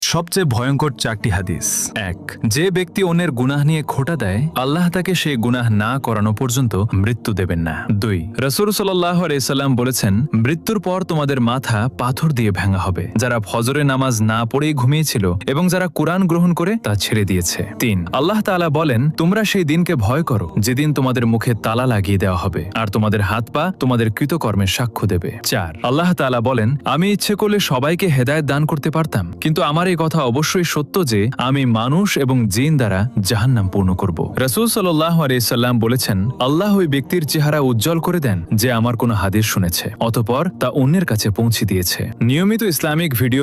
সবচেয়ে ভয়ঙ্কর 4টি হাদিস। 1. যে ব্যক্তি অন্যের গুনাহ নিয়ে খোঁটা দেয়, আল্লাহ তাকে সেই গুনাহ না করানো পর্যন্ত মৃত্যু দেবেন না। 2. রাসূল সাল্লাল্লাহু আলাইহি সাল্লাম বলেছেন, মৃত্যুর পর তোমাদের মাথা পাথর দিয়ে ভাঙা হবে, যারা ফজরের নামাজ না পড়েই ঘুমিয়েছিল এবং যারা কুরআন গ্রহণ করে তা ছেড়ে দিয়েছে। 3. আল্লাহ তাআলা বলেন, তোমরা সেই দিনকে ভয় করো যেদিন তোমাদের মুখে তালা লাগিয়ে দেওয়া হবে আর তোমাদের হাত পা তোমাদের কৃতকর্মের সাক্ষ্য দেবে। 4. আল্লাহ তাআলা বলেন, আমি ইচ্ছে করলে সবাইকে হেদায়েত দান করতে পারতাম, কিন্তু আমার এই কথা অবশ্যই সত্য যে আমি মানুষ এবং জিন দ্বারা জাহান্নাম পূর্ণ করব। রাসূল সাল্লাল্লাহু আলাইহি সাল্লাম বলেছেন, আল্লাহ ওই ব্যক্তির চেহারা উজ্জ্বল করে দেন যে আমার কোনো হাদিস শুনেছে অতঃপর তা অন্যের কাছে পৌঁছে দিয়েছে। নিয়মিত ইসলামিক ভিডিও